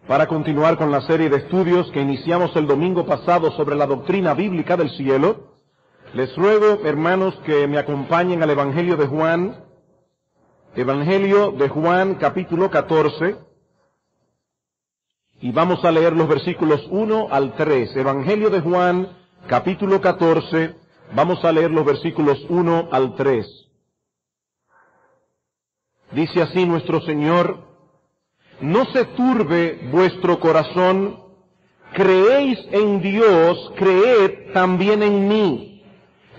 para continuar con la serie de estudios que iniciamos el domingo pasado sobre la doctrina bíblica del cielo. Les ruego, hermanos, que me acompañen al Evangelio de Juan, capítulo 14, y vamos a leer los versículos 1 al 3. Evangelio de Juan, capítulo 14, vamos a leer los versículos 1 al 3. Dice así nuestro Señor: no se turbe vuestro corazón, creéis en Dios, creed también en mí.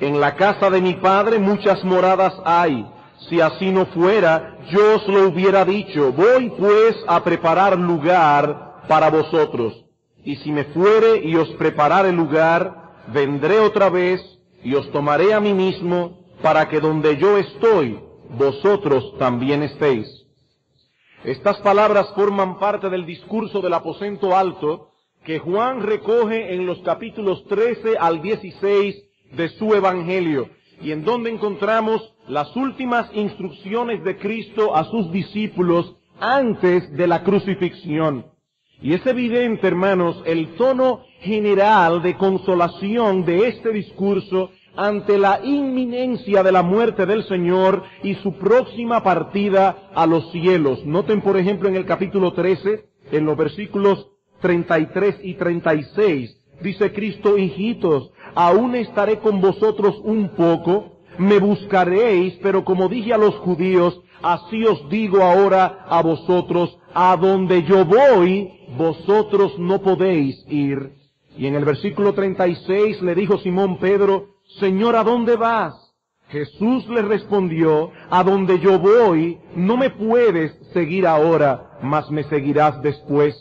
En la casa de mi Padre muchas moradas hay. Si así no fuera, yo os lo hubiera dicho. Voy pues a preparar lugar para vosotros. Y si me fuere y os preparare lugar, vendré otra vez y os tomaré a mí mismo, para que donde yo estoy, vosotros también estéis. Estas palabras forman parte del discurso del aposento alto que Juan recoge en los capítulos 13 al 16 de su Evangelio, y en donde encontramos las últimas instrucciones de Cristo a sus discípulos antes de la crucifixión. Y es evidente, hermanos, el tono general de consolación de este discurso ante la inminencia de la muerte del Señor y su próxima partida a los cielos. Noten, por ejemplo, en el capítulo 13, en los versículos 33 y 36, dice Cristo: hijitos, aún estaré con vosotros un poco, me buscaréis, pero como dije a los judíos, así os digo ahora a vosotros, a donde yo voy, vosotros no podéis ir. Y en el versículo 36 le dijo Simón Pedro: Señor, ¿a dónde vas? Jesús le respondió: a donde yo voy, no me puedes seguir ahora, mas me seguirás después.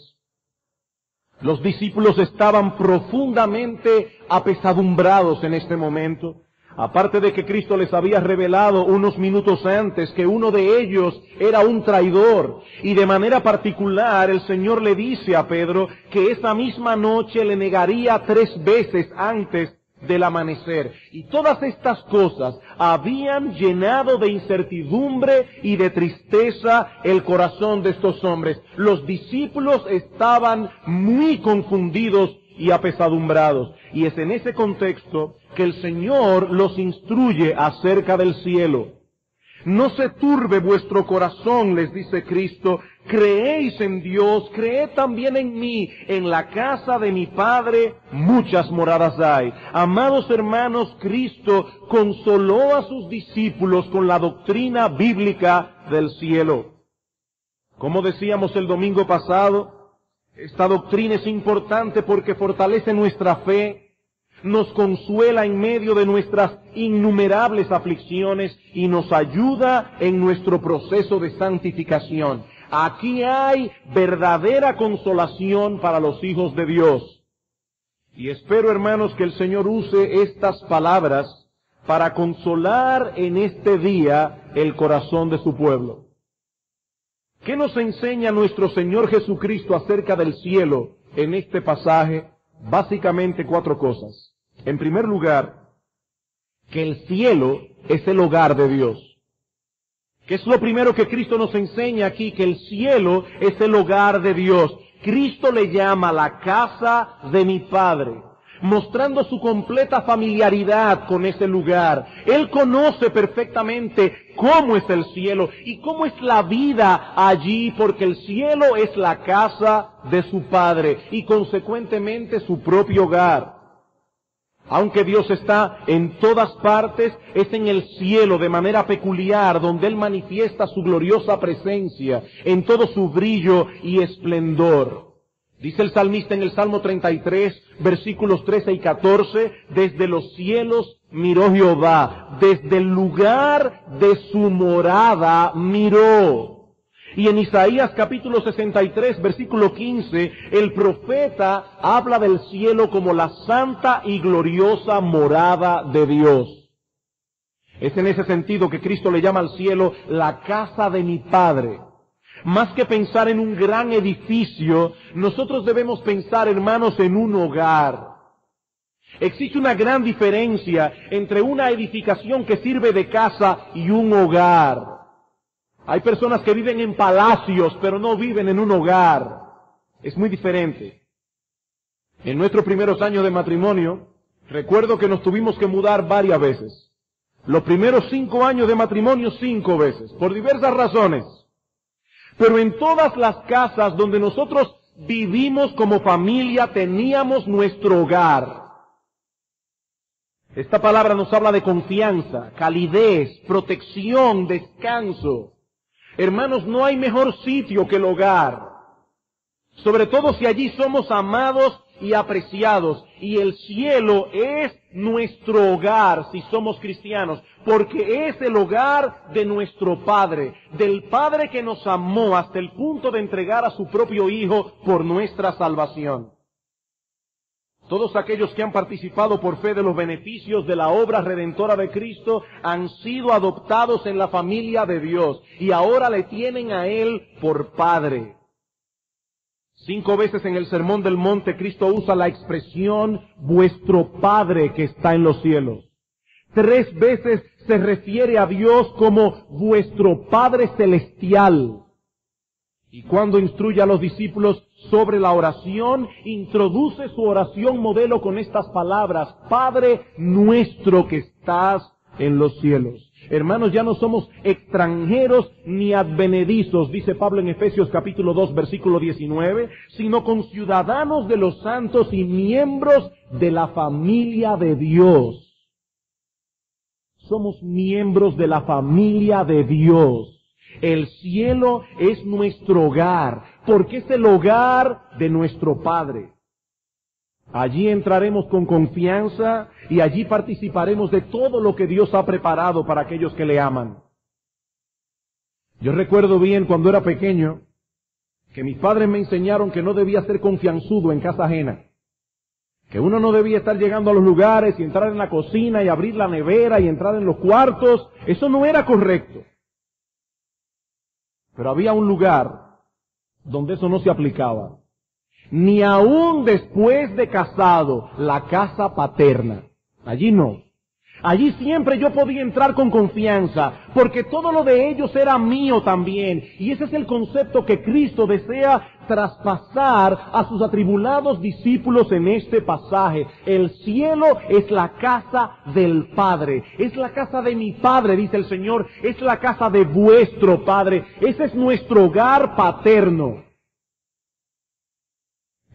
Los discípulos estaban profundamente apesadumbrados en este momento. Aparte de que Cristo les había revelado unos minutos antes que uno de ellos era un traidor, y de manera particular el Señor le dice a Pedro que esa misma noche le negaría 3 veces antes del amanecer. Y todas estas cosas habían llenado de incertidumbre y de tristeza el corazón de estos hombres. Los discípulos estaban muy confundidos y apesadumbrados. Y es en ese contexto que el Señor los instruye acerca del cielo. No se turbe vuestro corazón, les dice Cristo, creéis en Dios, creed también en mí. En la casa de mi Padre muchas moradas hay. Amados hermanos, Cristo consoló a sus discípulos con la doctrina bíblica del cielo. Como decíamos el domingo pasado, esta doctrina es importante porque fortalece nuestra fe, nos consuela en medio de nuestras innumerables aflicciones y nos ayuda en nuestro proceso de santificación. Aquí hay verdadera consolación para los hijos de Dios. Y espero, hermanos, que el Señor use estas palabras para consolar en este día el corazón de su pueblo. ¿Qué nos enseña nuestro Señor Jesucristo acerca del cielo en este pasaje? Básicamente 4 cosas. En primer lugar, que el cielo es el hogar de Dios. ¿Qué es lo primero que Cristo nos enseña aquí? Que el cielo es el hogar de Dios. Cristo le llama la casa de mi Padre, mostrando su completa familiaridad con ese lugar. Él conoce perfectamente cómo es el cielo y cómo es la vida allí, porque el cielo es la casa de su Padre y consecuentemente su propio hogar. Aunque Dios está en todas partes, es en el cielo de manera peculiar donde Él manifiesta su gloriosa presencia en todo su brillo y esplendor. Dice el salmista en el Salmo 33, versículos 13 y 14, desde los cielos miró Jehová, desde el lugar de su morada miró. Y en Isaías capítulo 63, versículo 15, el profeta habla del cielo como la santa y gloriosa morada de Dios. Es en ese sentido que Cristo le llama al cielo la casa de mi Padre. Más que pensar en un gran edificio, nosotros debemos pensar, hermanos, en un hogar. Existe una gran diferencia entre una edificación que sirve de casa y un hogar. Hay personas que viven en palacios, pero no viven en un hogar. es muy diferente. En nuestros primeros años de matrimonio, recuerdo que nos tuvimos que mudar varias veces. Los primeros 5 años de matrimonio, 5 veces, por diversas razones. Pero en todas las casas donde nosotros vivimos como familia, teníamos nuestro hogar. Esta palabra nos habla de confianza, calidez, protección, descanso. Hermanos, no hay mejor sitio que el hogar. Sobre todo si allí somos amados y apreciados. Y el cielo es nuestro hogar si somos cristianos, porque es el hogar de nuestro Padre, del Padre que nos amó hasta el punto de entregar a su propio Hijo por nuestra salvación. Todos aquellos que han participado por fe de los beneficios de la obra redentora de Cristo han sido adoptados en la familia de Dios y ahora le tienen a Él por Padre. 5 veces en el Sermón del Monte Cristo usa la expresión vuestro Padre que está en los cielos. 3 veces se refiere a Dios como vuestro Padre celestial. Y cuando instruye a los discípulos sobre la oración, introduce su oración modelo con estas palabras: Padre nuestro que estás en los cielos. Hermanos, ya no somos extranjeros ni advenedizos, dice Pablo en Efesios capítulo 2, versículo 19, sino conciudadanos de los santos y miembros de la familia de Dios. Somos miembros de la familia de Dios. El cielo es nuestro hogar, porque es el hogar de nuestro Padre. Allí entraremos con confianza y allí participaremos de todo lo que Dios ha preparado para aquellos que le aman. Yo recuerdo bien cuando era pequeño que mis padres me enseñaron que no debía ser confianzudo en casa ajena. Que uno no debía estar llegando a los lugares y entrar en la cocina y abrir la nevera y entrar en los cuartos. Eso no era correcto. Pero había un lugar donde eso no se aplicaba. Ni aún después de casado, la casa paterna. Allí no. Allí siempre yo podía entrar con confianza, porque todo lo de ellos era mío también. Y ese es el concepto que Cristo desea traspasar a sus atribulados discípulos en este pasaje. El cielo es la casa del Padre. Es la casa de mi Padre, dice el Señor. Es la casa de vuestro Padre. Ese es nuestro hogar paterno.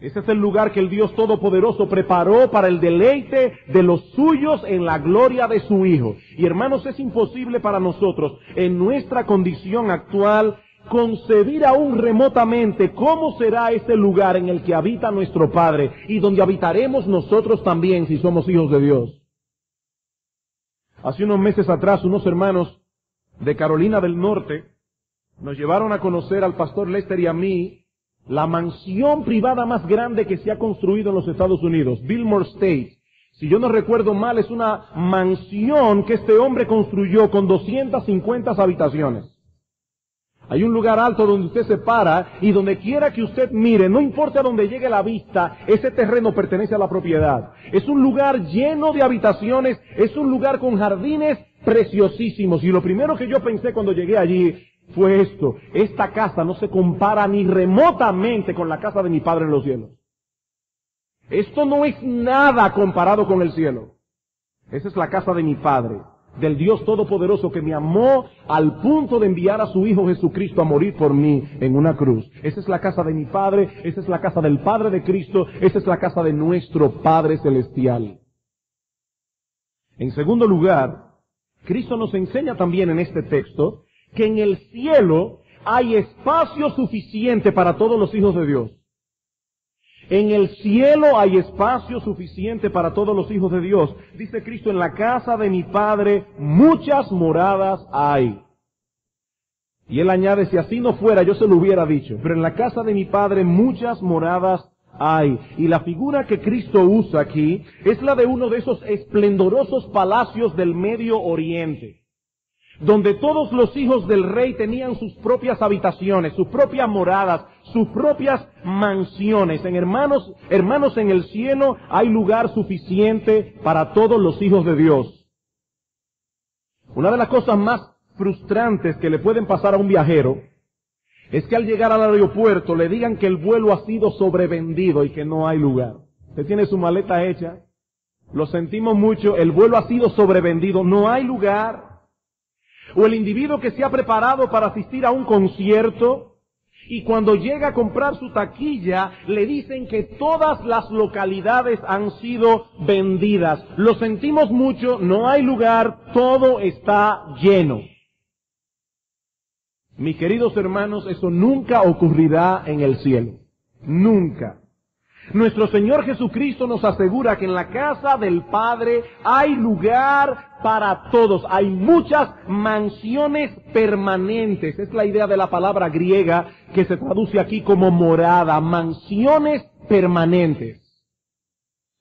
Ese es el lugar que el Dios Todopoderoso preparó para el deleite de los suyos en la gloria de su Hijo. Y hermanos, es imposible para nosotros, en nuestra condición actual, concebir aún remotamente cómo será ese lugar en el que habita nuestro Padre y donde habitaremos nosotros también si somos hijos de Dios. Hace unos meses atrás, unos hermanos de Carolina del Norte nos llevaron a conocer al pastor Lester y a mí la mansión privada más grande que se ha construido en los Estados Unidos, Billmore State. Si yo no recuerdo mal, es una mansión que este hombre construyó con 250 habitaciones. Hay un lugar alto donde usted se para y donde quiera que usted mire, no importa dónde llegue la vista, ese terreno pertenece a la propiedad. Es un lugar lleno de habitaciones, es un lugar con jardines preciosísimos. Y lo primero que yo pensé cuando llegué allí fue esto: esta casa no se compara ni remotamente con la casa de mi Padre en los cielos. Esto no es nada comparado con el cielo. Esa es la casa de mi Padre, del Dios Todopoderoso que me amó al punto de enviar a su Hijo Jesucristo a morir por mí en una cruz. Esa es la casa de mi Padre, esa es la casa del Padre de Cristo, esa es la casa de nuestro Padre Celestial. En segundo lugar, Cristo nos enseña también en este texto que en el cielo hay espacio suficiente para todos los hijos de Dios. En el cielo hay espacio suficiente para todos los hijos de Dios. Dice Cristo: en la casa de mi Padre muchas moradas hay. Y Él añade: si así no fuera, yo se lo hubiera dicho. Pero en la casa de mi Padre muchas moradas hay. Y la figura que Cristo usa aquí es la de uno de esos esplendorosos palacios del Medio Oriente, donde todos los hijos del rey tenían sus propias habitaciones, sus propias moradas, sus propias mansiones. Hermanos, en el cielo hay lugar suficiente para todos los hijos de Dios. Una de las cosas más frustrantes que le pueden pasar a un viajero es que al llegar al aeropuerto le digan que el vuelo ha sido sobrevendido y que no hay lugar. Usted tiene su maleta hecha, lo sentimos mucho, el vuelo ha sido sobrevendido, no hay lugar. O el individuo que se ha preparado para asistir a un concierto y cuando llega a comprar su taquilla le dicen que todas las localidades han sido vendidas. Lo sentimos mucho, no hay lugar, todo está lleno. Mis queridos hermanos, eso nunca ocurrirá en el cielo. Nunca. Nuestro Señor Jesucristo nos asegura que en la casa del Padre hay lugar para todos. Hay muchas mansiones permanentes. Es la idea de la palabra griega que se traduce aquí como morada. Mansiones permanentes.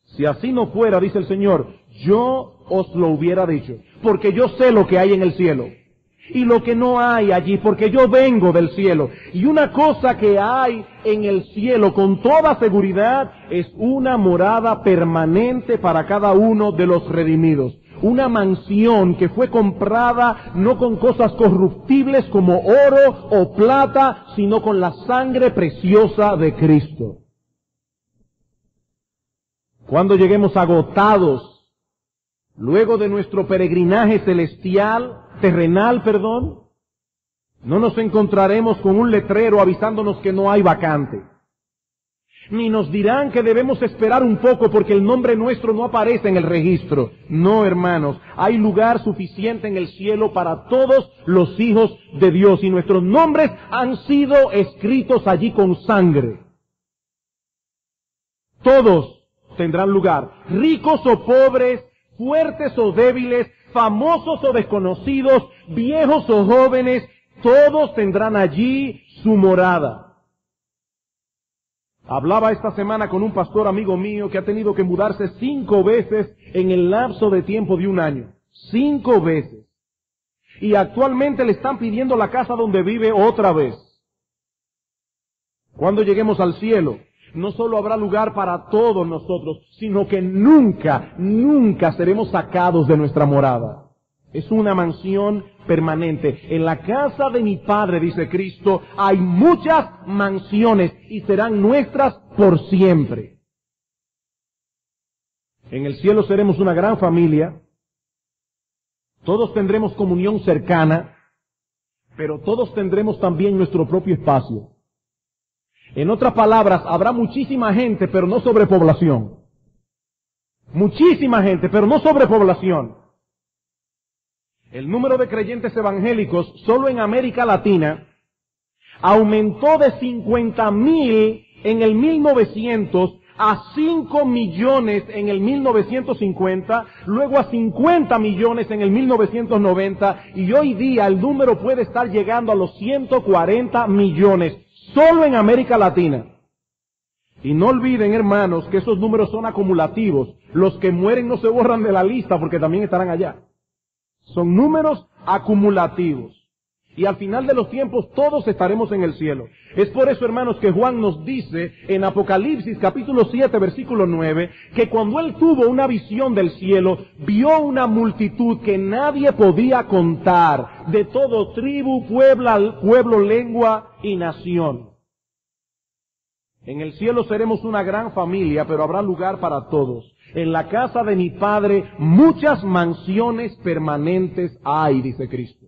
Si así no fuera, dice el Señor, yo os lo hubiera dicho. Porque yo sé lo que hay en el cielo y lo que no hay allí, porque yo vengo del cielo. Y una cosa que hay en el cielo con toda seguridad es una morada permanente para cada uno de los redimidos. Una mansión que fue comprada no con cosas corruptibles como oro o plata, sino con la sangre preciosa de Cristo. Cuando lleguemos agotados, luego de nuestro peregrinaje terrenal, no nos encontraremos con un letrero avisándonos que no hay vacante. Ni nos dirán que debemos esperar un poco porque el nombre nuestro no aparece en el registro. No, hermanos, hay lugar suficiente en el cielo para todos los hijos de Dios y nuestros nombres han sido escritos allí con sangre. Todos tendrán lugar, ricos o pobres, fuertes o débiles, famosos o desconocidos, viejos o jóvenes, todos tendrán allí su morada. Hablaba esta semana con un pastor amigo mío que ha tenido que mudarse 5 veces en el lapso de tiempo de un año. 5 veces. Y actualmente le están pidiendo la casa donde vive otra vez. Cuando lleguemos al cielo, no solo habrá lugar para todos nosotros, sino que nunca seremos sacados de nuestra morada. Es una mansión permanente. En la casa de mi Padre, dice Cristo, hay muchas mansiones y serán nuestras por siempre. En el cielo seremos una gran familia. Todos tendremos comunión cercana, pero todos tendremos también nuestro propio espacio. En otras palabras, habrá muchísima gente, pero no sobrepoblación. Muchísima gente, pero no sobrepoblación. El número de creyentes evangélicos solo en América Latina aumentó de 50,000 en el 1900 a 5 millones en el 1950, luego a 50 millones en el 1990 y hoy día el número puede estar llegando a los 140 millones. Solo en América Latina. Y no olviden, hermanos, que esos números son acumulativos. Los que mueren no se borran de la lista porque también estarán allá. Son números acumulativos. Y al final de los tiempos todos estaremos en el cielo. Es por eso, hermanos, que Juan nos dice en Apocalipsis capítulo 7, versículo 9, que cuando él tuvo una visión del cielo, vio una multitud que nadie podía contar, de todo tribu, pueblo, lengua y nación. En el cielo seremos una gran familia, pero habrá lugar para todos. En la casa de mi Padre muchas mansiones permanentes hay, dice Cristo.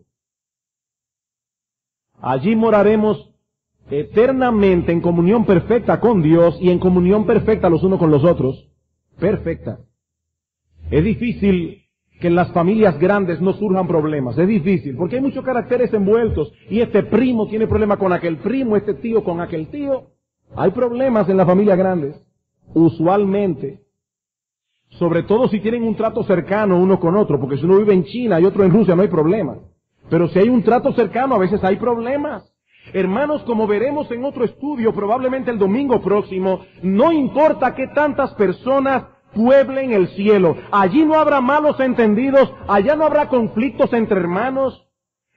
Allí moraremos eternamente en comunión perfecta con Dios y en comunión perfecta los unos con los otros. Perfecta. Es difícil que en las familias grandes no surjan problemas. Es difícil, porque hay muchos caracteres envueltos. Y este primo tiene problema con aquel primo, este tío con aquel tío. Hay problemas en las familias grandes, usualmente. Sobre todo si tienen un trato cercano uno con otro, porque si uno vive en China y otro en Rusia no hay problema. Pero si hay un trato cercano, a veces hay problemas. Hermanos, como veremos en otro estudio, probablemente el domingo próximo, no importa qué tantas personas pueblen el cielo. Allí no habrá malos entendidos, allá no habrá conflictos entre hermanos.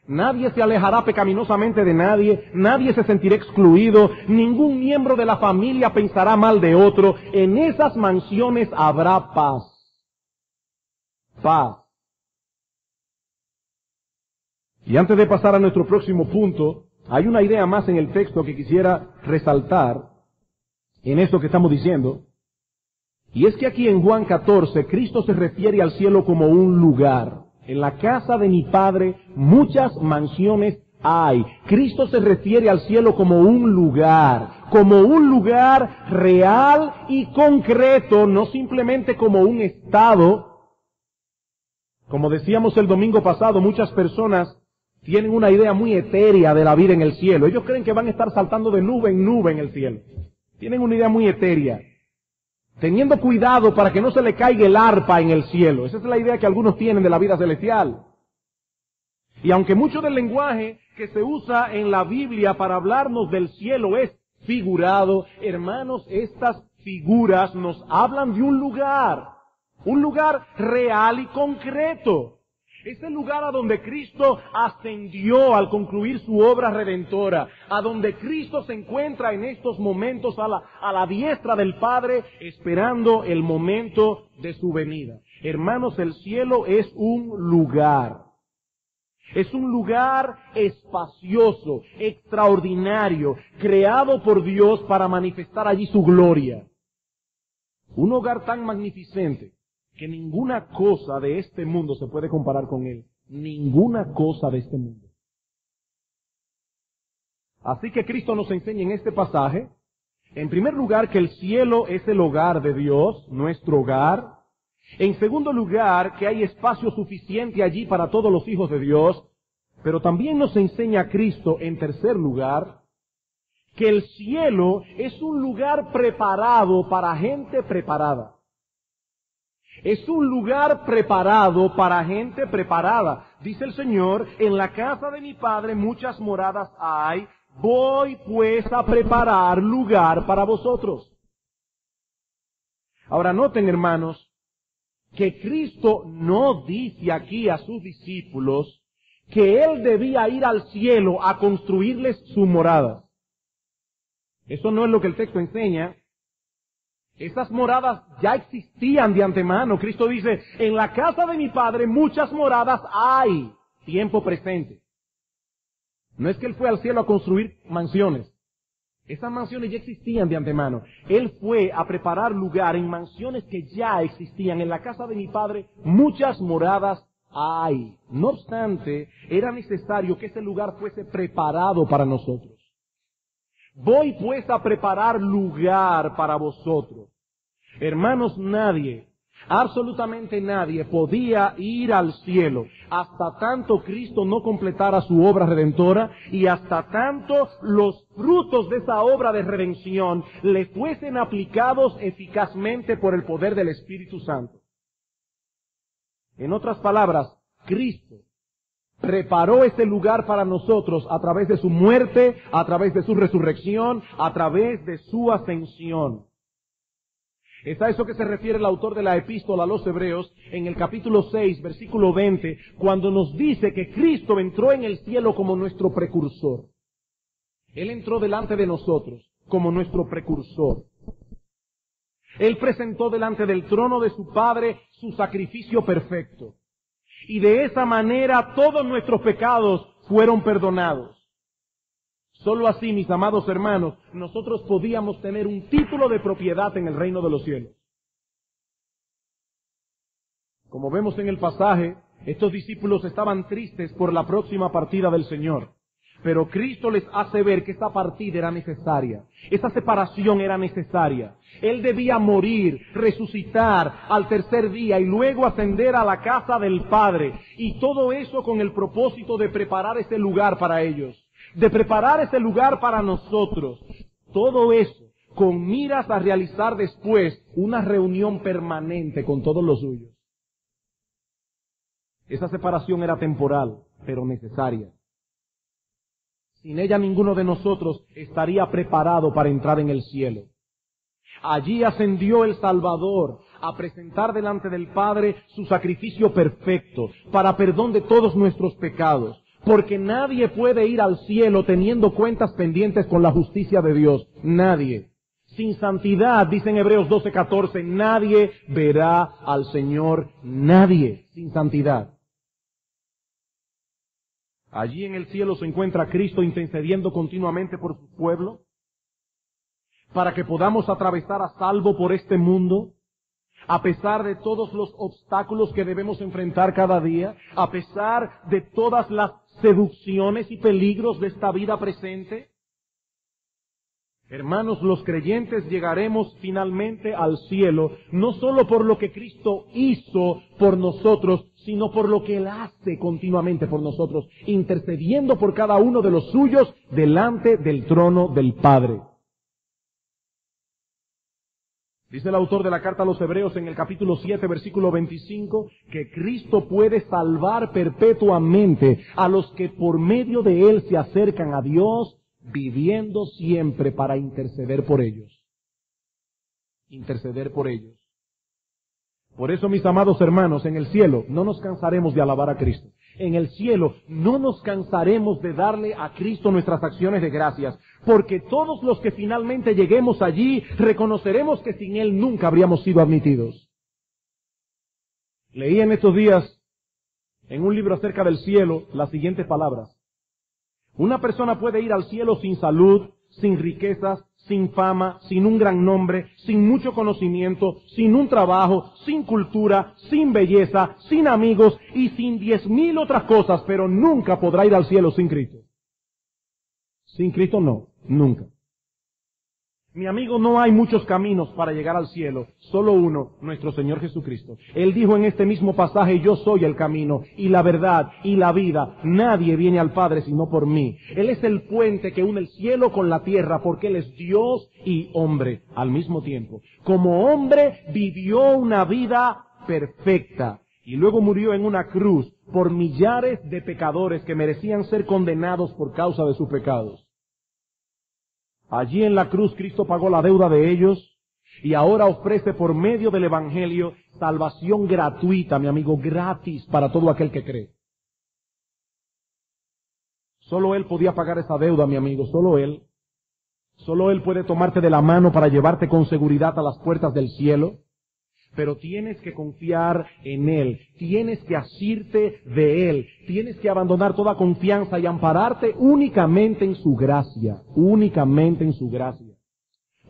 Nadie se alejará pecaminosamente de nadie, nadie se sentirá excluido, ningún miembro de la familia pensará mal de otro. En esas mansiones habrá paz. Paz. Y antes de pasar a nuestro próximo punto, Hay una idea más en el texto que quisiera resaltar en esto que estamos diciendo, y es que aquí en Juan 14, Cristo se refiere al cielo como un lugar. En la casa de mi Padre muchas mansiones hay. Cristo se refiere al cielo como un lugar real y concreto, no simplemente como un estado. Como decíamos el domingo pasado, muchas personas tienen una idea muy etérea de la vida en el cielo. Ellos creen que van a estar saltando de nube en nube en el cielo. Tienen una idea muy etérea, teniendo cuidado para que no se le caiga el arpa en el cielo. Esa es la idea que algunos tienen de la vida celestial. Y aunque mucho del lenguaje que se usa en la Biblia para hablarnos del cielo es figurado, hermanos, estas figuras nos hablan de un lugar real y concreto. Es el lugar a donde Cristo ascendió al concluir su obra redentora, a donde Cristo se encuentra en estos momentos a la diestra del Padre, esperando el momento de su venida. Hermanos, el cielo es un lugar espacioso, extraordinario, creado por Dios para manifestar allí su gloria. Un hogar tan magnificente que ninguna cosa de este mundo se puede comparar con él. Ninguna cosa de este mundo. Así que Cristo nos enseña en este pasaje, en primer lugar, que el cielo es el hogar de Dios, nuestro hogar. En segundo lugar, que hay espacio suficiente allí para todos los hijos de Dios. Pero también nos enseña Cristo, en tercer lugar, que el cielo es un lugar preparado para gente preparada. Es un lugar preparado para gente preparada. Dice el Señor, en la casa de mi Padre muchas moradas hay, voy pues a preparar lugar para vosotros. Ahora noten, hermanos, que Cristo no dice aquí a sus discípulos que Él debía ir al cielo a construirles sus moradas. Eso no es lo que el texto enseña. Esas moradas ya existían de antemano. Cristo dice, en la casa de mi Padre muchas moradas hay, tiempo presente. No es que Él fue al cielo a construir mansiones. Esas mansiones ya existían de antemano. Él fue a preparar lugar en mansiones que ya existían. En la casa de mi Padre muchas moradas hay. No obstante, era necesario que ese lugar fuese preparado para nosotros. Voy pues a preparar lugar para vosotros. Hermanos, nadie, absolutamente nadie podía ir al cielo hasta tanto Cristo no completara su obra redentora y hasta tanto los frutos de esa obra de redención le fuesen aplicados eficazmente por el poder del Espíritu Santo. En otras palabras, Cristo preparó ese lugar para nosotros a través de su muerte, a través de su resurrección, a través de su ascensión. Es a eso que se refiere el autor de la epístola a los Hebreos en el capítulo 6, versículo 20, cuando nos dice que Cristo entró en el cielo como nuestro precursor. Él entró delante de nosotros como nuestro precursor. Él presentó delante del trono de su Padre su sacrificio perfecto. Y de esa manera todos nuestros pecados fueron perdonados. Solo así, mis amados hermanos, nosotros podíamos tener un título de propiedad en el reino de los cielos. Como vemos en el pasaje, estos discípulos estaban tristes por la próxima partida del Señor. Pero Cristo les hace ver que esta partida era necesaria. Esa separación era necesaria. Él debía morir, resucitar al tercer día y luego ascender a la casa del Padre. Y todo eso con el propósito de preparar ese lugar para ellos. De preparar ese lugar para nosotros. Todo eso con miras a realizar después una reunión permanente con todos los suyos. Esa separación era temporal, pero necesaria. Sin ella ninguno de nosotros estaría preparado para entrar en el cielo. Allí ascendió el Salvador a presentar delante del Padre su sacrificio perfecto para perdón de todos nuestros pecados. Porque nadie puede ir al cielo teniendo cuentas pendientes con la justicia de Dios. Nadie. Sin santidad, dice en Hebreos 12:14, nadie verá al Señor. Nadie sin santidad. Allí en el cielo se encuentra Cristo intercediendo continuamente por su pueblo, para que podamos atravesar a salvo por este mundo, a pesar de todos los obstáculos que debemos enfrentar cada día, a pesar de todas las seducciones y peligros de esta vida presente. Hermanos, los creyentes llegaremos finalmente al cielo, no solo por lo que Cristo hizo por nosotros, sino por lo que Él hace continuamente por nosotros, intercediendo por cada uno de los suyos delante del trono del Padre. Dice el autor de la carta a los Hebreos en el capítulo 7, versículo 25, que Cristo puede salvar perpetuamente a los que por medio de Él se acercan a Dios, viviendo siempre para interceder por ellos. Interceder por ellos. Por eso, mis amados hermanos, en el cielo no nos cansaremos de alabar a Cristo. En el cielo no nos cansaremos de darle a Cristo nuestras acciones de gracias, porque todos los que finalmente lleguemos allí reconoceremos que sin Él nunca habríamos sido admitidos. Leí en estos días en un libro acerca del cielo las siguientes palabras. Una persona puede ir al cielo sin salud, sin riquezas, sin fama, sin un gran nombre, sin mucho conocimiento, sin un trabajo, sin cultura, sin belleza, sin amigos y sin 10,000 otras cosas, pero nunca podrá ir al cielo sin Cristo. Sin Cristo no, nunca. Mi amigo, no hay muchos caminos para llegar al cielo, solo uno, nuestro Señor Jesucristo. Él dijo en este mismo pasaje, yo soy el camino y la verdad y la vida. Nadie viene al Padre sino por mí. Él es el puente que une el cielo con la tierra, porque Él es Dios y hombre al mismo tiempo. Como hombre vivió una vida perfecta y luego murió en una cruz por millares de pecadores que merecían ser condenados por causa de sus pecados. Allí en la cruz Cristo pagó la deuda de ellos y ahora ofrece por medio del Evangelio salvación gratuita, mi amigo, gratis para todo aquel que cree. Solo Él podía pagar esa deuda, mi amigo, solo Él. Solo Él puede tomarte de la mano para llevarte con seguridad a las puertas del cielo. Pero tienes que confiar en Él, tienes que asirte de Él, tienes que abandonar toda confianza y ampararte únicamente en su gracia, únicamente en su gracia.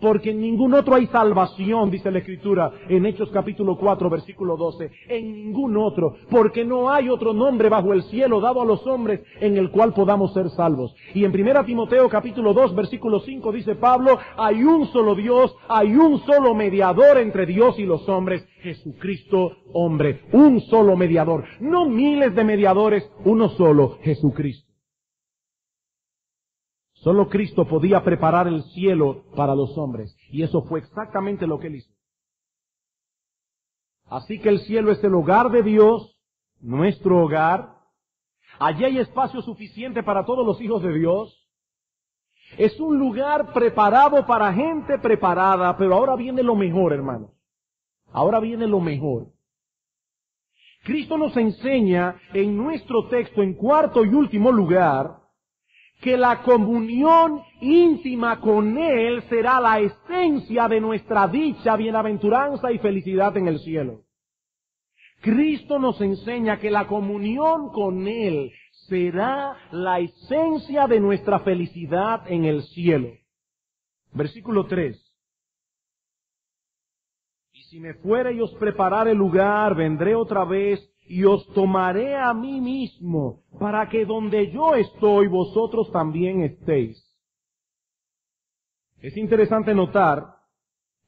Porque en ningún otro hay salvación, dice la Escritura en Hechos capítulo 4, versículo 12. En ningún otro, porque no hay otro nombre bajo el cielo dado a los hombres en el cual podamos ser salvos. Y en 1 Timoteo capítulo 2, versículo 5 dice Pablo, hay un solo Dios, hay un solo mediador entre Dios y los hombres, Jesucristo hombre. Un solo mediador, no miles de mediadores, uno solo, Jesucristo. Solo Cristo podía preparar el cielo para los hombres. Y eso fue exactamente lo que Él hizo. Así que el cielo es el hogar de Dios, nuestro hogar. Allí hay espacio suficiente para todos los hijos de Dios. Es un lugar preparado para gente preparada, pero ahora viene lo mejor, hermanos. Ahora viene lo mejor. Cristo nos enseña en nuestro texto, en cuarto y último lugar, que la comunión íntima con Él será la esencia de nuestra dicha, bienaventuranza y felicidad en el cielo. Cristo nos enseña que la comunión con Él será la esencia de nuestra felicidad en el cielo. Versículo 3. Y si me fuere y os preparare lugar, vendré otra vez y os tomaré a mí mismo, para que donde yo estoy, vosotros también estéis. Es interesante notar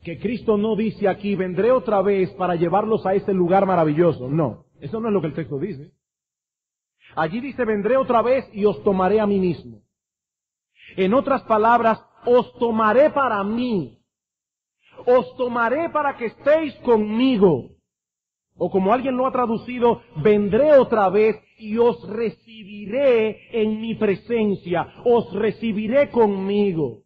que Cristo no dice aquí, vendré otra vez para llevarlos a ese lugar maravilloso. No, eso no es lo que el texto dice. Allí dice, vendré otra vez y os tomaré a mí mismo. En otras palabras, os tomaré para mí. Os tomaré para que estéis conmigo. O como alguien lo ha traducido, vendré otra vez y os recibiré en mi presencia, os recibiré conmigo.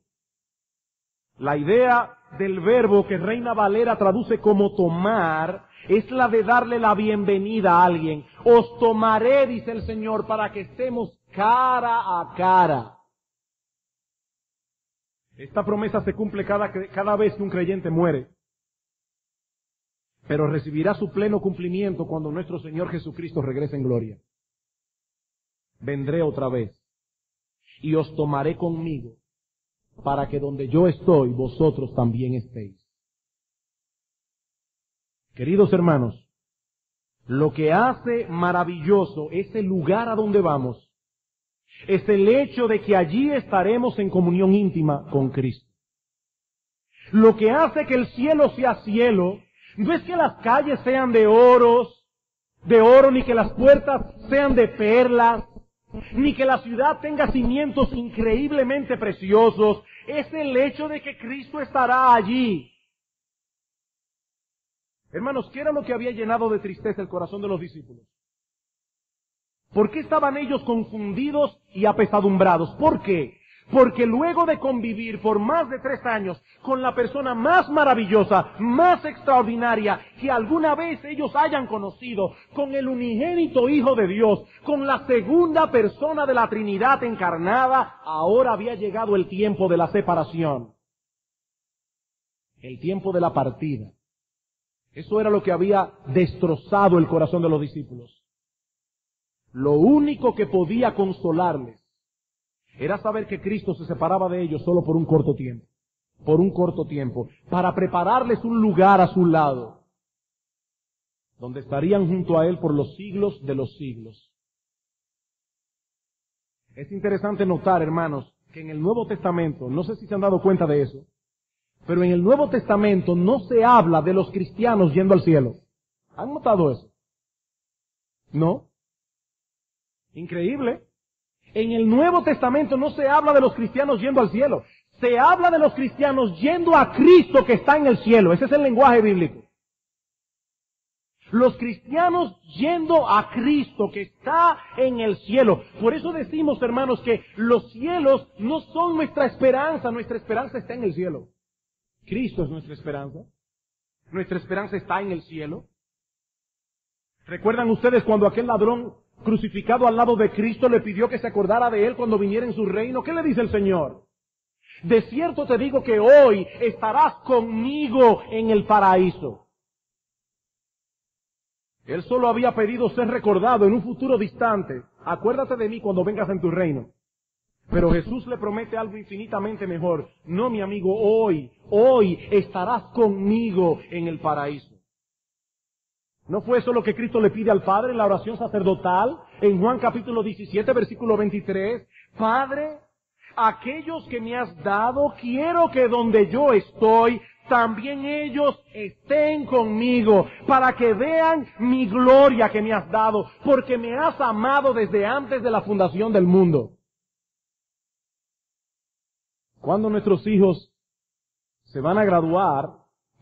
La idea del verbo que Reina Valera traduce como tomar es la de darle la bienvenida a alguien. Os tomaré, dice el Señor, para que estemos cara a cara. Esta promesa se cumple cada vez que un creyente muere. Pero recibirá su pleno cumplimiento cuando nuestro Señor Jesucristo regrese en gloria. vendré otra vez y os tomaré conmigo, para que donde yo estoy, vosotros también estéis. Queridos hermanos, lo que hace maravilloso ese lugar a donde vamos es el hecho de que allí estaremos en comunión íntima con Cristo. Lo que hace que el cielo sea cielo no es que las calles sean de oro, ni que las puertas sean de perlas, ni que la ciudad tenga cimientos increíblemente preciosos. Es el hecho de que Cristo estará allí. Hermanos, ¿qué era lo que había llenado de tristeza el corazón de los discípulos? ¿Por qué estaban ellos confundidos y apesadumbrados? ¿Por qué? Porque luego de convivir por más de 3 años con la persona más maravillosa, más extraordinaria que alguna vez ellos hayan conocido, con el unigénito Hijo de Dios, con la segunda persona de la Trinidad encarnada, ahora había llegado el tiempo de la separación, el tiempo de la partida. Eso era lo que había destrozado el corazón de los discípulos. Lo único que podía consolarles era saber que Cristo se separaba de ellos solo por un corto tiempo, para prepararles un lugar a su lado, donde estarían junto a Él por los siglos de los siglos. Es interesante notar, hermanos, que en el Nuevo Testamento, no sé si se han dado cuenta de eso, pero en el Nuevo Testamento no se habla de los cristianos yendo al cielo. ¿Han notado eso? ¿No? Increíble. En el Nuevo Testamento no se habla de los cristianos yendo al cielo. Se habla de los cristianos yendo a Cristo que está en el cielo. Ese es el lenguaje bíblico. Los cristianos yendo a Cristo que está en el cielo. Por eso decimos, hermanos, que los cielos no son nuestra esperanza está en el cielo. Cristo es nuestra esperanza está en el cielo. ¿Recuerdan ustedes cuando aquel ladrón crucificado al lado de Cristo le pidió que se acordara de Él cuando viniera en su reino? ¿Qué le dice el Señor? De cierto te digo que hoy estarás conmigo en el paraíso. Él solo había pedido ser recordado en un futuro distante. Acuérdate de mí cuando vengas en tu reino. Pero Jesús le promete algo infinitamente mejor. No, mi amigo, hoy estarás conmigo en el paraíso. ¿No fue eso lo que Cristo le pide al Padre en la oración sacerdotal? En Juan capítulo 17, versículo 23. Padre, aquellos que me has dado, quiero que donde yo estoy, también ellos estén conmigo, para que vean mi gloria que me has dado, porque me has amado desde antes de la fundación del mundo. Cuando nuestros hijos se van a graduar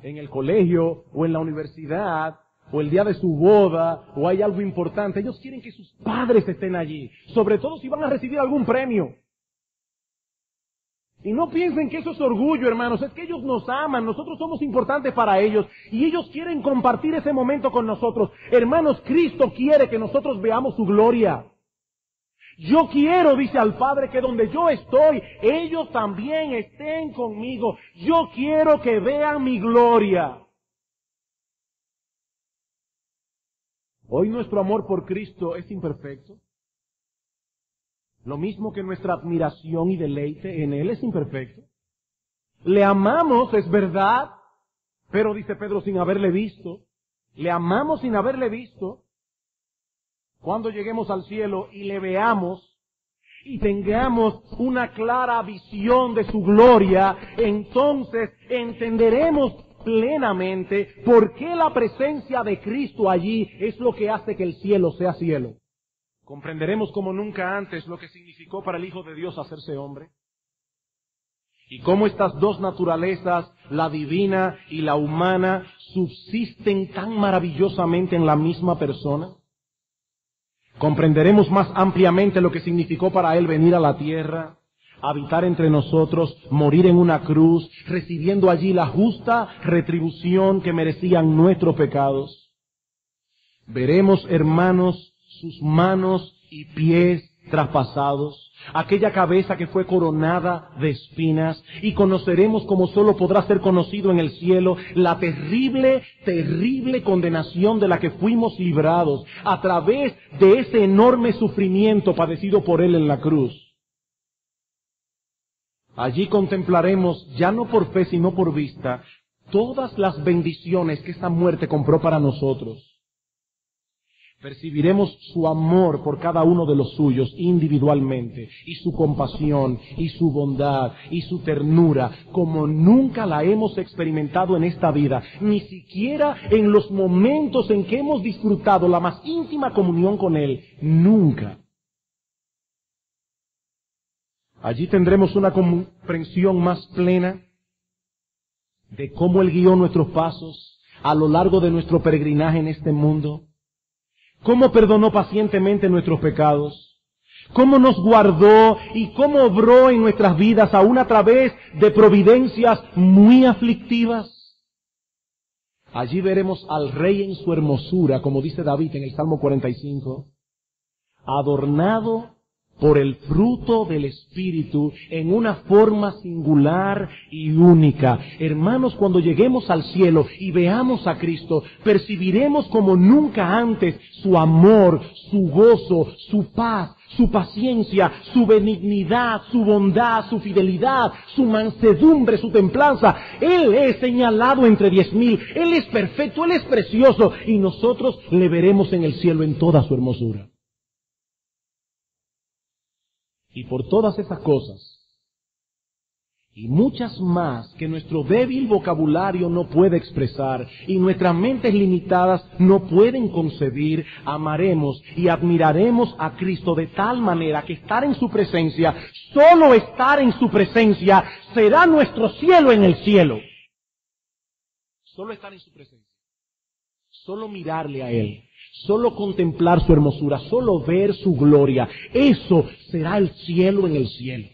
en el colegio o en la universidad, o el día de su boda, o hay algo importante, ellos quieren que sus padres estén allí, sobre todo si van a recibir algún premio. Y no piensen que eso es orgullo, hermanos, es que ellos nos aman, nosotros somos importantes para ellos, y ellos quieren compartir ese momento con nosotros. Hermanos, Cristo quiere que nosotros veamos su gloria. Yo quiero, dice al Padre, que donde yo estoy, ellos también estén conmigo. Yo quiero que vean mi gloria. Hoy nuestro amor por Cristo es imperfecto. Lo mismo que nuestra admiración y deleite en Él es imperfecto. Le amamos, es verdad, pero dice Pedro, sin haberle visto. Le amamos sin haberle visto. Cuando lleguemos al cielo y le veamos y tengamos una clara visión de su gloria, entonces entenderemos plenamente por qué la presencia de Cristo allí es lo que hace que el cielo sea cielo. Comprenderemos como nunca antes lo que significó para el Hijo de Dios hacerse hombre. Y cómo estas dos naturalezas, la divina y la humana, subsisten tan maravillosamente en la misma persona. Comprenderemos más ampliamente lo que significó para Él venir a la tierra, habitar entre nosotros, morir en una cruz, recibiendo allí la justa retribución que merecían nuestros pecados. Veremos, hermanos, sus manos y pies traspasados, aquella cabeza que fue coronada de espinas, y conoceremos como solo podrá ser conocido en el cielo la terrible, terrible condenación de la que fuimos librados a través de ese enorme sufrimiento padecido por Él en la cruz. Allí contemplaremos, ya no por fe sino por vista, todas las bendiciones que esa muerte compró para nosotros. Percibiremos su amor por cada uno de los suyos individualmente, y su compasión, y su bondad, y su ternura, como nunca la hemos experimentado en esta vida, ni siquiera en los momentos en que hemos disfrutado la más íntima comunión con Él, nunca. Allí tendremos una comprensión más plena de cómo Él guió nuestros pasos a lo largo de nuestro peregrinaje en este mundo, cómo perdonó pacientemente nuestros pecados, cómo nos guardó y cómo obró en nuestras vidas aún a través de providencias muy aflictivas. Allí veremos al Rey en su hermosura, como dice David en el Salmo 45, adornado por el fruto del Espíritu en una forma singular y única. Hermanos, cuando lleguemos al cielo y veamos a Cristo, percibiremos como nunca antes su amor, su gozo, su paz, su paciencia, su benignidad, su bondad, su fidelidad, su mansedumbre, su templanza. Él es señalado entre 10,000, Él es perfecto, Él es precioso, y nosotros le veremos en el cielo en toda su hermosura. Y por todas esas cosas, y muchas más que nuestro débil vocabulario no puede expresar, y nuestras mentes limitadas no pueden concebir, amaremos y admiraremos a Cristo de tal manera que estar en su presencia, solo estar en su presencia, será nuestro cielo en el cielo. Solo estar en su presencia, solo mirarle a Él, solo contemplar su hermosura, solo ver su gloria, eso será el cielo en el cielo.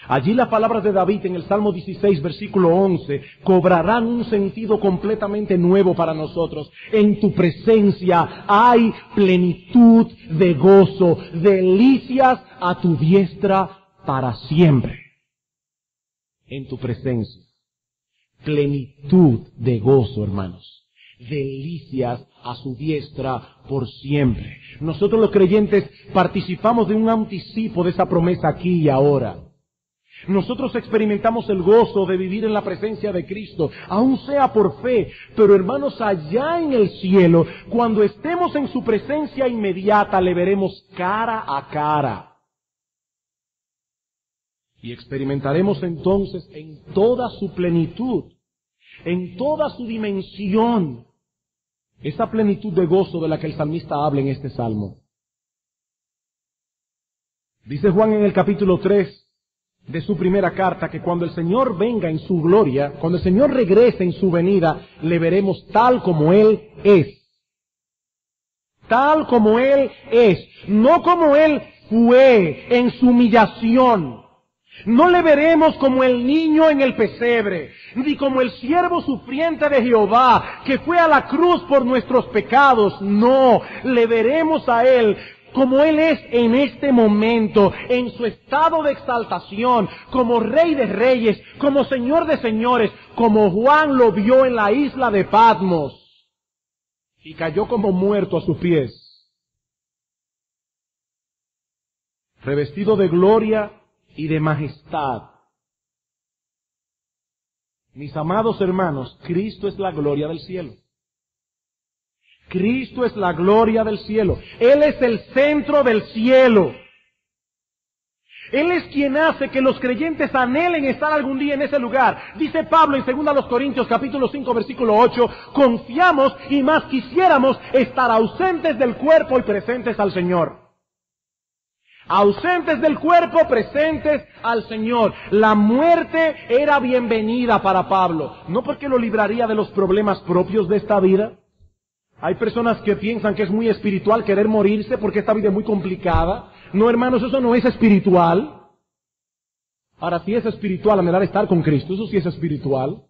Allí las palabras de David en el Salmo 16, versículo 11, cobrarán un sentido completamente nuevo para nosotros. En tu presencia hay plenitud de gozo, delicias a tu diestra para siempre. En tu presencia, plenitud de gozo, hermanos. Delicias a su diestra por siempre. Nosotros los creyentes participamos de un anticipo de esa promesa aquí y ahora. Nosotros experimentamos el gozo de vivir en la presencia de Cristo, aun sea por fe, pero hermanos, allá en el cielo, cuando estemos en su presencia inmediata, le veremos cara a cara. Y experimentaremos entonces en toda su plenitud, en toda su dimensión, esa plenitud de gozo de la que el salmista habla en este salmo. Dice Juan en el capítulo 3 de su primera carta que cuando el Señor venga en su gloria, cuando el Señor regrese en su venida, le veremos tal como Él es. Tal como Él es, no como Él fue en su humillación. No le veremos como el niño en el pesebre, ni como el siervo sufriente de Jehová, que fue a la cruz por nuestros pecados. No, le veremos a Él como Él es en este momento, en su estado de exaltación, como Rey de Reyes, como Señor de Señores, como Juan lo vio en la isla de Patmos, y cayó como muerto a sus pies. Revestido de gloria y de majestad. Mis amados hermanos, Cristo es la gloria del cielo. Cristo es la gloria del cielo. Él es el centro del cielo. Él es quien hace que los creyentes anhelen estar algún día en ese lugar. Dice Pablo en 2 Corintios capítulo 5 versículo 8, confiamos y más quisiéramos estar ausentes del cuerpo y presentes al Señor. Ausentes del cuerpo, presentes al Señor. La muerte era bienvenida para Pablo, no porque lo libraría de los problemas propios de esta vida. Hay personas que piensan que es muy espiritual querer morirse porque esta vida es muy complicada. No, hermanos, eso no es espiritual. Ahora, sí es espiritual anhelar estar con Cristo, eso sí es espiritual.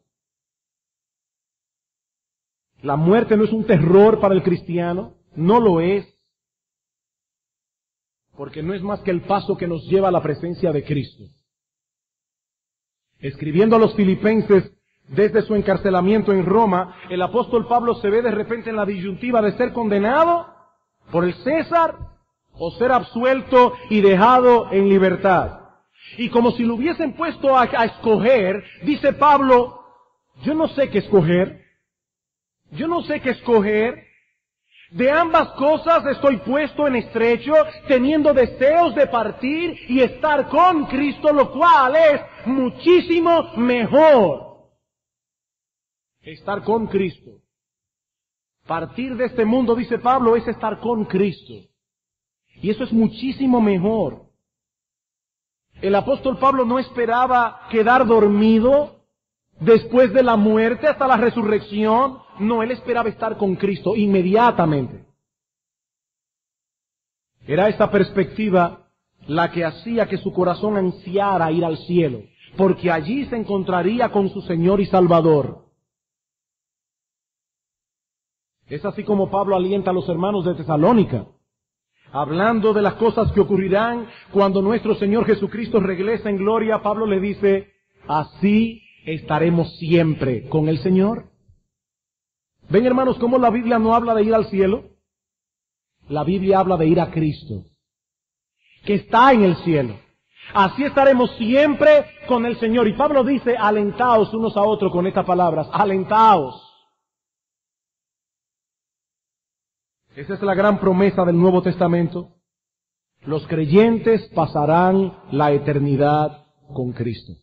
La muerte no es un terror para el cristiano, no lo es. porque no es más que el paso que nos lleva a la presencia de Cristo. Escribiendo a los filipenses desde su encarcelamiento en Roma, el apóstol Pablo se ve de repente en la disyuntiva de ser condenado por el César o ser absuelto y dejado en libertad. Y como si lo hubiesen puesto a escoger, dice Pablo, yo no sé qué escoger. Yo no sé qué escoger. De ambas cosas estoy puesto en estrecho, teniendo deseos de partir y estar con Cristo, lo cual es muchísimo mejor. Estar con Cristo. Partir de este mundo, dice Pablo, es estar con Cristo. Y eso es muchísimo mejor. El apóstol Pablo no esperaba quedar dormido después de la muerte hasta la resurrección. No, él esperaba estar con Cristo inmediatamente. Era esta perspectiva la que hacía que su corazón ansiara ir al cielo, porque allí se encontraría con su Señor y Salvador. Es así como Pablo alienta a los hermanos de Tesalónica, hablando de las cosas que ocurrirán cuando nuestro Señor Jesucristo regrese en gloria. Pablo le dice, así estaremos siempre con el Señor. ¿Ven, hermanos, cómo la Biblia no habla de ir al cielo? La Biblia habla de ir a Cristo, que está en el cielo. Así estaremos siempre con el Señor. Y Pablo dice, alentaos unos a otros con estas palabras, alentaos. Esa es la gran promesa del Nuevo Testamento. Los creyentes pasarán la eternidad con Cristo.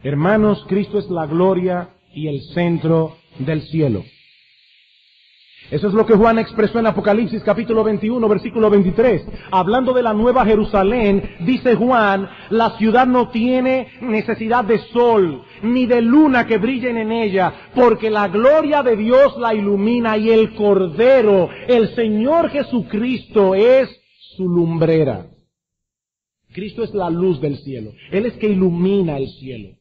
Hermanos, Cristo es la gloria y el centro del cielo. Eso es lo que Juan expresó en Apocalipsis capítulo 21, versículo 23. Hablando de la nueva Jerusalén, dice Juan, la ciudad no tiene necesidad de sol, ni de luna que brillen en ella, porque la gloria de Dios la ilumina y el Cordero, el Señor Jesucristo, es su lumbrera. Cristo es la luz del cielo. Él es que ilumina el cielo.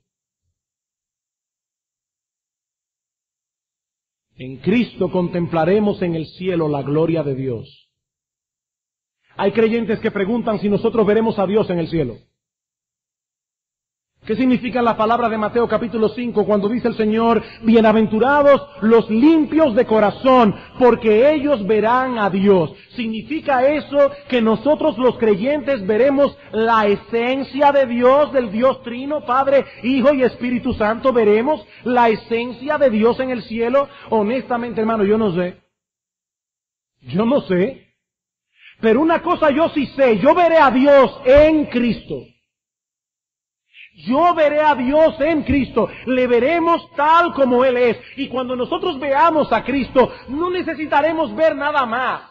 En Cristo contemplaremos en el cielo la gloria de Dios. Hay creyentes que preguntan si nosotros veremos a Dios en el cielo. ¿Qué significan las palabras de Mateo capítulo 5 cuando dice el Señor, bienaventurados los limpios de corazón, porque ellos verán a Dios? ¿Significa eso que nosotros los creyentes veremos la esencia de Dios, del Dios Trino, Padre, Hijo y Espíritu Santo? ¿Veremos la esencia de Dios en el cielo? Honestamente, hermano, yo no sé. Yo no sé. Pero una cosa yo sí sé, yo veré a Dios en Cristo. Yo veré a Dios en Cristo, le veremos tal como Él es. Y cuando nosotros veamos a Cristo, no necesitaremos ver nada más.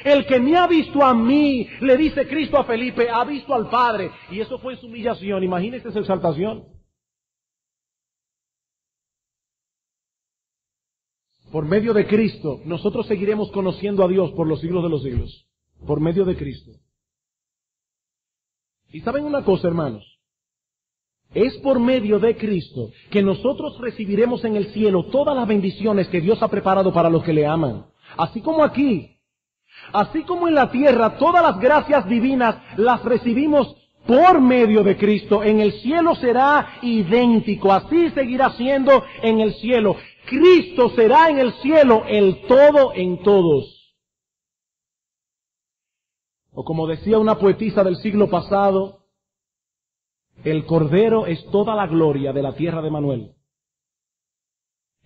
El que me ha visto a mí, le dice Cristo a Felipe, ha visto al Padre. Y eso fue su humillación, imagínense esa exaltación. Por medio de Cristo, nosotros seguiremos conociendo a Dios por los siglos de los siglos. Por medio de Cristo. Y ¿saben una cosa, hermanos? Es por medio de Cristo que nosotros recibiremos en el cielo todas las bendiciones que Dios ha preparado para los que le aman. Así como aquí, así como en la tierra, todas las gracias divinas las recibimos por medio de Cristo. En el cielo será idéntico, así seguirá siendo en el cielo. Cristo será en el cielo el todo en todos. O como decía una poetisa del siglo pasado, el Cordero es toda la gloria de la tierra de Manuel.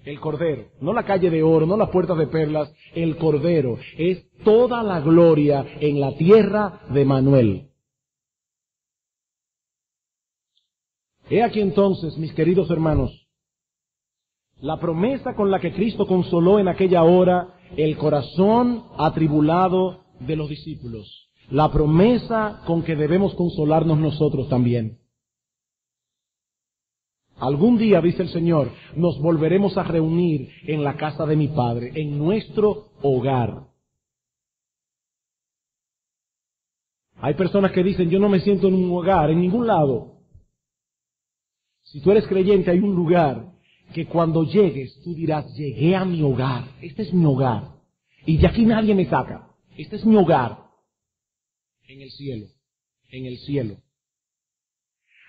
El Cordero, no la calle de oro, no las puertas de perlas, el Cordero es toda la gloria en la tierra de Manuel. He aquí entonces, mis queridos hermanos, la promesa con la que Cristo consoló en aquella hora el corazón atribulado de los discípulos. La promesa con que debemos consolarnos nosotros también. Algún día, dice el Señor, nos volveremos a reunir en la casa de mi Padre, en nuestro hogar. Hay personas que dicen, yo no me siento en un hogar, en ningún lado. Si tú eres creyente, hay un lugar que cuando llegues, tú dirás, llegué a mi hogar, este es mi hogar, y de aquí nadie me saca. Este es mi hogar. En el cielo. En el cielo.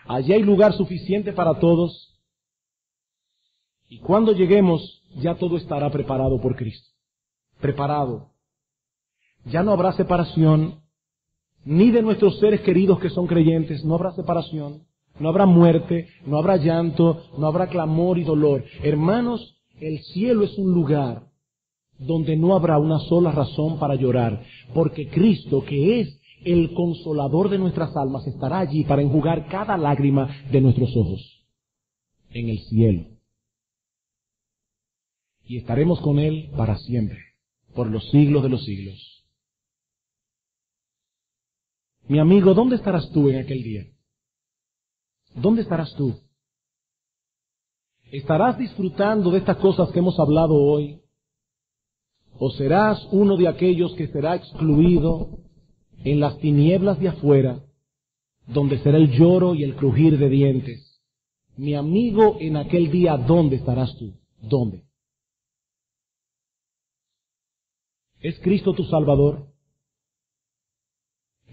Allí hay lugar suficiente para todos. Y cuando lleguemos, ya todo estará preparado por Cristo. Preparado. Ya no habrá separación, ni de nuestros seres queridos que son creyentes, no habrá separación, no habrá muerte, no habrá llanto, no habrá clamor y dolor. Hermanos, el cielo es un lugar donde no habrá una sola razón para llorar, porque Cristo, que es el consolador de nuestras almas, estará allí para enjugar cada lágrima de nuestros ojos. En el cielo. Y estaremos con Él para siempre, por los siglos de los siglos. Mi amigo, ¿dónde estarás tú en aquel día? ¿Dónde estarás tú? ¿Estarás disfrutando de estas cosas que hemos hablado hoy? ¿O serás uno de aquellos que será excluido en las tinieblas de afuera, donde será el lloro y el crujir de dientes? Mi amigo, en aquel día, ¿dónde estarás tú? ¿Dónde? ¿Es Cristo tu Salvador?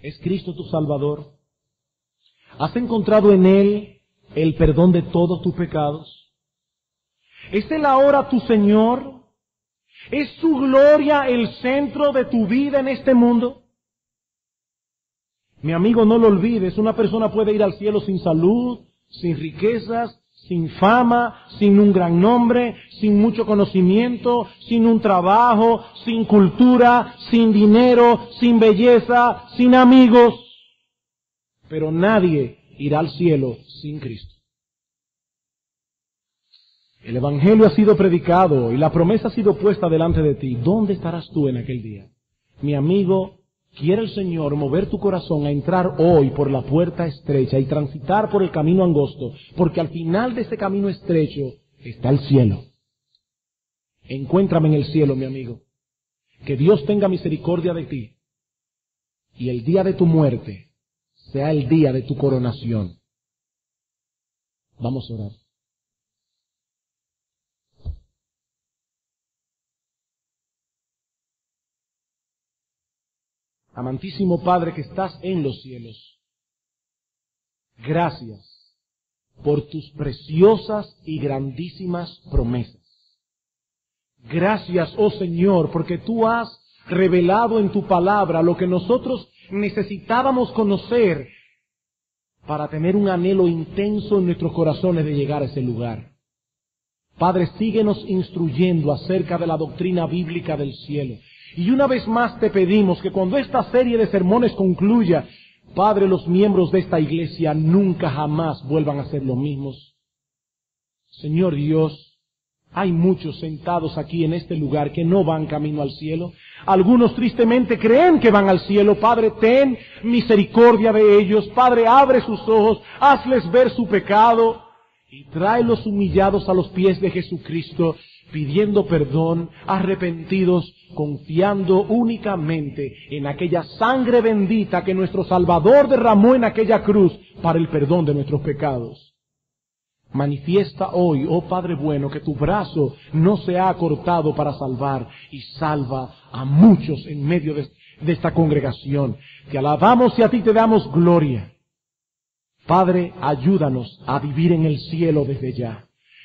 ¿Es Cristo tu Salvador? ¿Has encontrado en Él el perdón de todos tus pecados? ¿Es Él ahora tu Señor? ¿Es su gloria el centro de tu vida en este mundo? Mi amigo, no lo olvides, una persona puede ir al cielo sin salud, sin riquezas, sin fama, sin un gran nombre, sin mucho conocimiento, sin un trabajo, sin cultura, sin dinero, sin belleza, sin amigos. Pero nadie irá al cielo sin Cristo. El Evangelio ha sido predicado y la promesa ha sido puesta delante de ti. ¿Dónde estarás tú en aquel día? Mi amigo, quiere el Señor mover tu corazón a entrar hoy por la puerta estrecha y transitar por el camino angosto, porque al final de ese camino estrecho está el cielo. Encuéntrame en el cielo, mi amigo. Que Dios tenga misericordia de ti y el día de tu muerte sea el día de tu coronación. Vamos a orar. Amantísimo Padre que estás en los cielos, gracias por tus preciosas y grandísimas promesas. Gracias, oh Señor, porque tú has revelado en tu palabra lo que nosotros necesitábamos conocer para tener un anhelo intenso en nuestros corazones de llegar a ese lugar. Padre, síguenos instruyendo acerca de la doctrina bíblica del cielo. Y una vez más te pedimos que cuando esta serie de sermones concluya, Padre, los miembros de esta iglesia nunca jamás vuelvan a ser los mismos. Señor Dios, hay muchos sentados aquí en este lugar que no van camino al cielo. Algunos tristemente creen que van al cielo. Padre, ten misericordia de ellos. Padre, abre sus ojos, hazles ver su pecado y tráelos humillados a los pies de Jesucristo, pidiendo perdón, arrepentidos, confiando únicamente en aquella sangre bendita que nuestro Salvador derramó en aquella cruz para el perdón de nuestros pecados. Manifiesta hoy, oh Padre bueno, que tu brazo no se ha acortado para salvar y salva a muchos en medio de esta congregación. Te alabamos y a ti te damos gloria. Padre, ayúdanos a vivir en el cielo desde ya.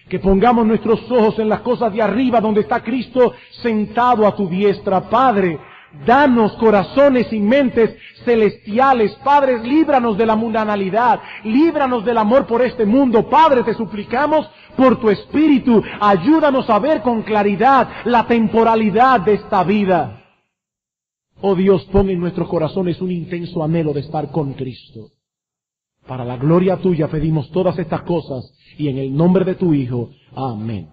Que pongamos nuestros ojos en las cosas de arriba donde está Cristo sentado a tu diestra. Padre, danos corazones y mentes celestiales. Padre, líbranos de la mundanalidad, líbranos del amor por este mundo. Padre, te suplicamos por tu Espíritu, ayúdanos a ver con claridad la temporalidad de esta vida. Oh Dios, pon en nuestros corazones un intenso anhelo de estar con Cristo. Para la gloria tuya pedimos todas estas cosas y en el nombre de tu Hijo. Amén.